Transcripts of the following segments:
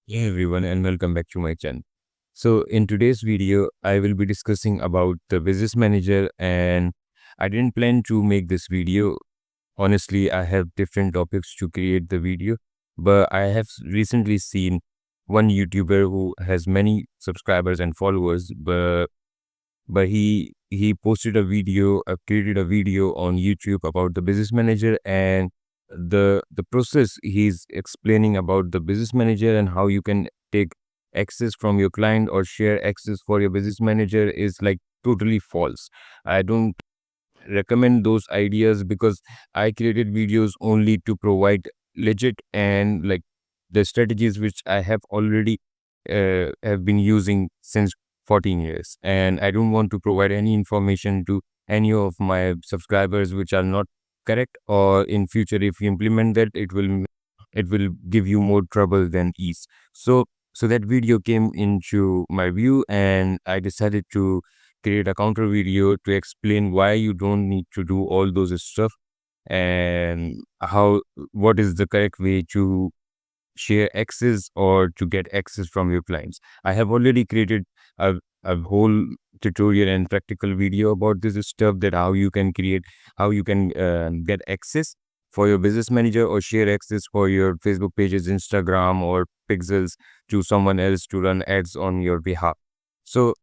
Hey everyone, and welcome back to my channel. So in today's video, I will be discussing about the business manager, and I didn't plan to make this video. Honestly, I have different topics to create the video, but I have recently seen one YouTuber who has many subscribers and followers, but he posted a video, created a video on YouTube about the business manager, and the process he's explaining about the business manager and how you can take access from your client or share access for your business manager is like totally false. I don't recommend those ideas because I created videos only to provide legit and like the strategies which I have already have been using since 14 years. And I don't want to provide any information to any of my subscribers which are not correct, or in future if you implement that it will give you more trouble than ease. So that video came into my view, and I decided to create a counter video to explain why you don't need to do all those stuff, and how what is the correct way to share access or to get access from your clients. I have already created a whole tutorial and practical video about this stuff, that how you can get access for your business manager or share access for your Facebook pages, Instagram or pixels to someone else to run ads on your behalf. So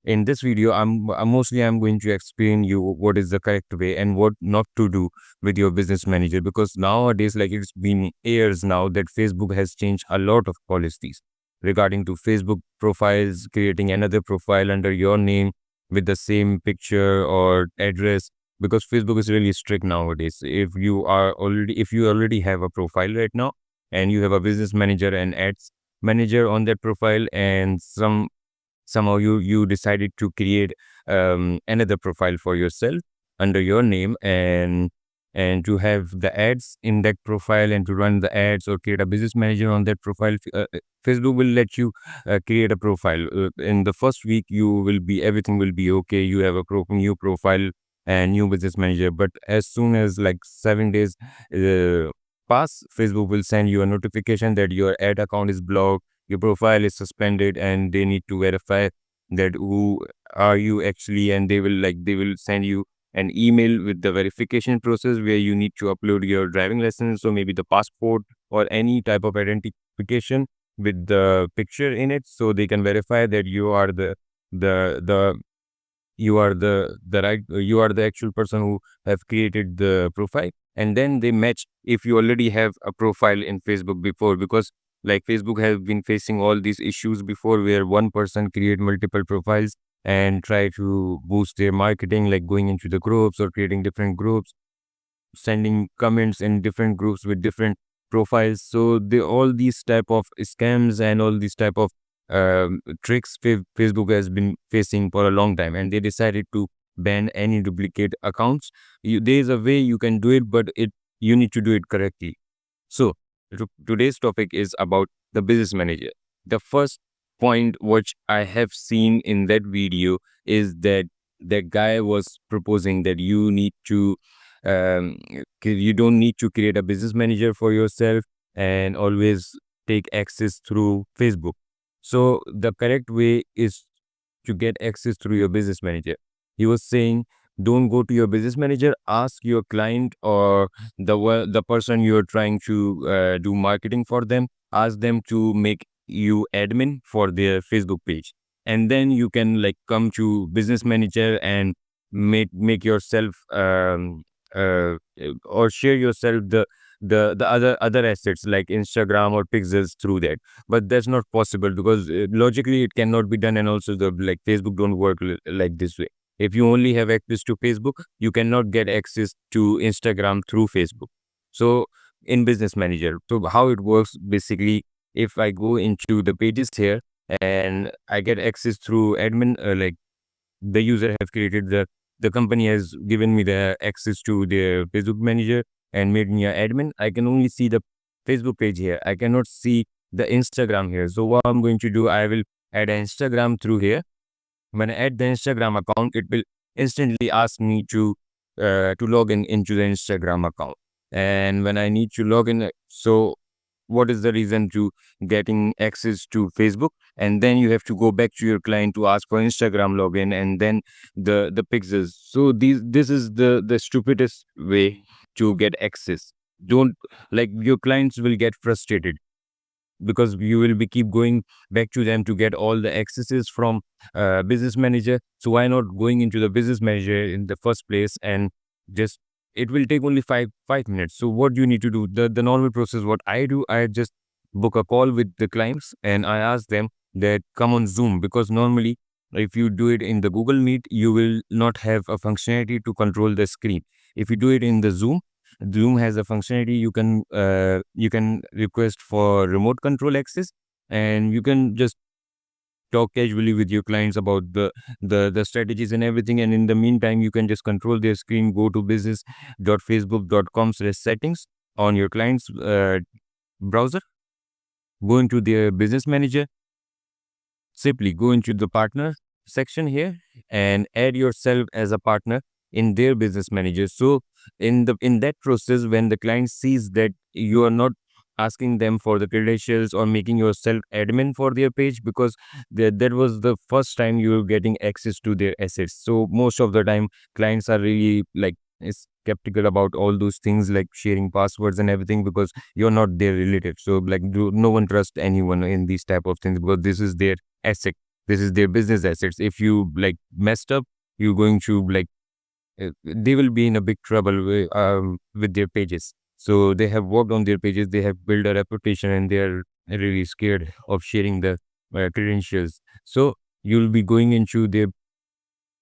in this video, I'm going to explain you what is the correct way and what not to do with your business manager, because nowadays, like, it's been years now that Facebook has changed a lot of policies regarding to Facebook profiles, creating another profile under your name with the same picture or address, because Facebook is really strict nowadays. If you already have a profile right now and you have a business manager and ads manager on that profile, and somehow you decided to create another profile for yourself under your name, and to have the ads in that profile and to run the ads or create a business manager on that profile. Facebook will let you create a profile. In the first week, everything will be okay. You have a new profile and new business manager, but as soon as like 7 days pass, Facebook will send you a notification that your ad account is blocked, your profile is suspended, and they need to verify that who are you actually, and they will send you an email with the verification process where you need to upload your driving license or maybe the passport or any type of identification with the picture in it, so they can verify that the you are the actual person who have created the profile. And then they match if you already have a profile in Facebook before, because like Facebook has been facing all these issues before, where one person create multiple profiles and try to boost their marketing, like going into the groups or creating different groups, sending comments in different groups with different profiles. So all these type of scams and all these type of tricks Facebook has been facing for a long time, and they decided to ban any duplicate accounts. There is a way you can do it, but you need to do it correctly. So today's topic is about the business manager. The first point which I have seen in that video is that that guy was proposing that um, you don't need to create a business manager for yourself and always take access through Facebook. So the correct way is to get access through your business manager. He was saying, don't go to your business manager, ask your client or the person you're trying to do marketing for them, ask them to make you admin for their Facebook page, and then you can like come to business manager and make yourself uh, or share yourself the other assets like Instagram or pixels through that. But that's not possible because logically it cannot be done, and also the like Facebook don't work like this way. If you only have access to Facebook, you cannot get access to Instagram through Facebook. So in business manager, so how it works basically, if I go into the pages here and I get access through admin, like the user have created the company has given me the access to their Facebook manager and made me an admin, I can only see the Facebook page here. I cannot see the Instagram here. So what I'm going to do, I will add an Instagram through here. When I add the Instagram account, it will instantly ask me to log in into the Instagram account. And when I need to log in, so what is the reason to getting access to Facebook, and then you have to go back to your client to ask for Instagram login and then the pixels. So this is the stupidest way to get access. Don't, like, your clients will get frustrated because you will be keep going back to them to get all the accesses from business manager. So why not going into the business manager in the first place, and just, it will take only five minutes. So what you need to do, the normal process, what I do, I just book a call with the clients and I ask them that come on Zoom, because normally if you do it in the Google Meet, you will not have a functionality to control the screen. If you do it in the Zoom has a functionality, you can request for remote control access, and you can just talk casually with your clients about the strategies and everything. And in the meantime, you can just control their screen. Go to business.facebook.com/settings on your client's browser. Go into their business manager. Simply go into the partner section here and add yourself as a partner in their business manager. So in that process, when the client sees that you are not asking them for the credentials or making yourself admin for their page, because that was the first time you were getting access to their assets. So most of the time clients are really like skeptical about all those things, like sharing passwords and everything, because you're not their relative. So like, no one trusts anyone in these type of things, because this is their asset. This is their business assets. If you like messed up, you're going to like, they will be in a big trouble with their pages. So they have worked on their pages, they have built a reputation, and they are really scared of sharing the credentials. So you'll be going into their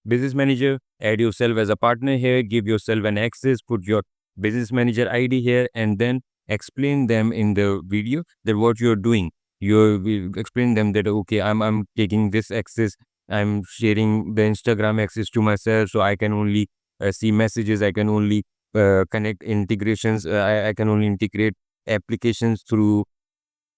business manager, add yourself as a partner here, give yourself an access, put your business manager ID here, and then explain them in the video that what you're doing. You will explain them that, okay, I'm taking this access, I'm sharing the Instagram access to myself, so I can only see messages, I can only connect integrations, I can only integrate applications through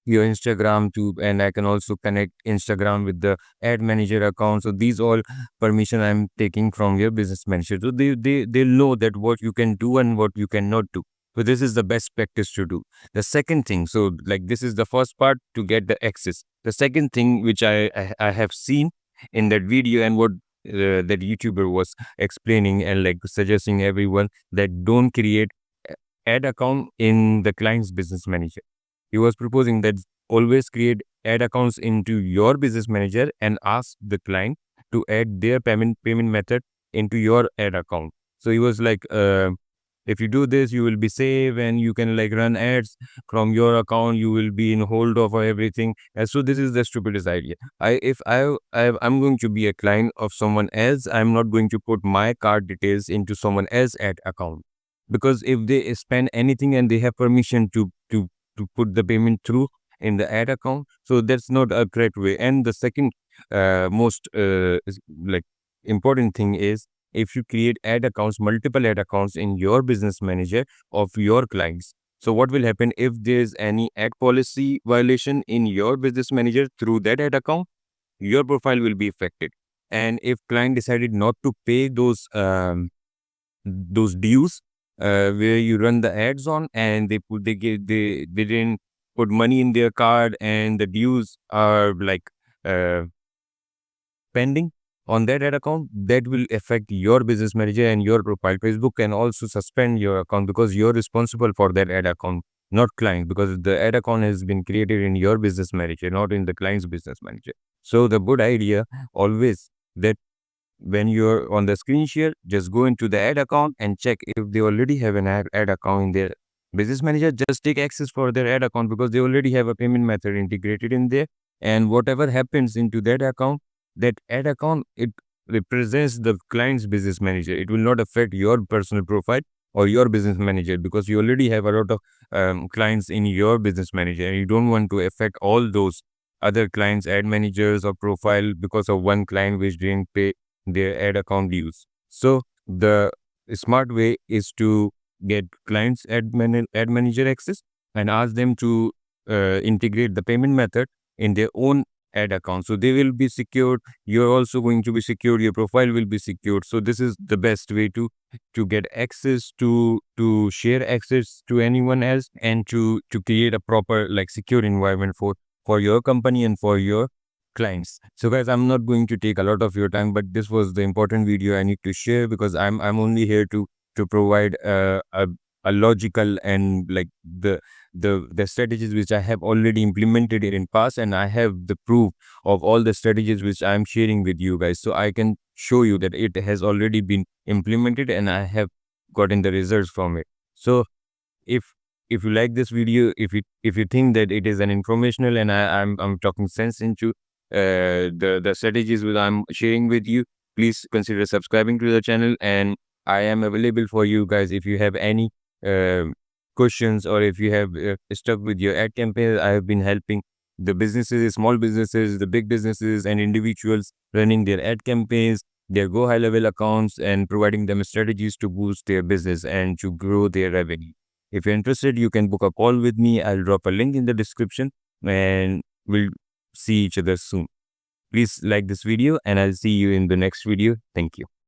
your Instagram too, and I can also connect Instagram with the ad manager account. So these all permission I'm taking from your business manager. So they'll know that what you can do and what you cannot do. So this is the best practice to do. The second thing, so like, this is the first part to get the access. The second thing which I have seen in that video, and what that YouTuber was explaining and like suggesting everyone, that don't create ad account in the client's business manager. He was proposing that always create ad accounts into your business manager and ask the client to add their payment method into your ad account. So he was like, if you do this, you will be safe and you can like run ads from your account. You will be in hold of everything. And so this is the stupidest idea. I'm going to be a client of someone else, I'm not going to put my card details into someone else's ad account, because if they spend anything and they have permission to put the payment through in the ad account, so that's not a correct way. And the second most like important thing is, if you create ad accounts, multiple ad accounts in your business manager of your clients, so what will happen if there's any ad policy violation in your business manager through that ad account, your profile will be affected. And if client decided not to pay those dues where you run the ads on, and they didn't put money in their card, and the dues are like uh, pending on that ad account, that will affect your business manager and your profile. Facebook can also suspend your account because you're responsible for that ad account, not client, because the ad account has been created in your business manager, not in the client's business manager. So the good idea always, that when you're on the screen share, just go into the ad account and check if they already have an ad account in their business manager. Just take access for their ad account, because they already have a payment method integrated in there. And whatever happens into that account, that ad account, it represents the client's business manager. It will not affect your personal profile or your business manager, because you already have a lot of clients in your business manager, and you don't want to affect all those other clients, ad managers or profile, because of one client which didn't pay their ad account dues. So the smart way is to get clients ad manager access and ask them to integrate the payment method in their own ad account. So they will be secured. You're also going to be secured. Your profile will be secured. So this is the best way to get access, to share access to anyone else, and to create a proper like secure environment for your company and for your clients. So guys, I'm not going to take a lot of your time, but this was the important video I need to share, because I'm only here to provide a logical and like the strategies which I have already implemented it in past, and I have the proof of all the strategies which I'm sharing with you guys, so I can show you that it has already been implemented and I have gotten the results from it. So if if you like this video, if you think that it is an informational and I'm talking sense into the strategies which I'm sharing with you, please consider subscribing to the channel, and I am available for you guys if you have any uh, questions, or if you have stuck with your ad campaign. I have been helping the businesses, small businesses, the big businesses, and individuals running their ad campaigns, their go high level accounts, and providing them strategies to boost their business and to grow their revenue. If you're interested, you can book a call with me. I'll drop a link in the description, and we'll see each other soon. Please like this video, and I'll see you in the next video. Thank you.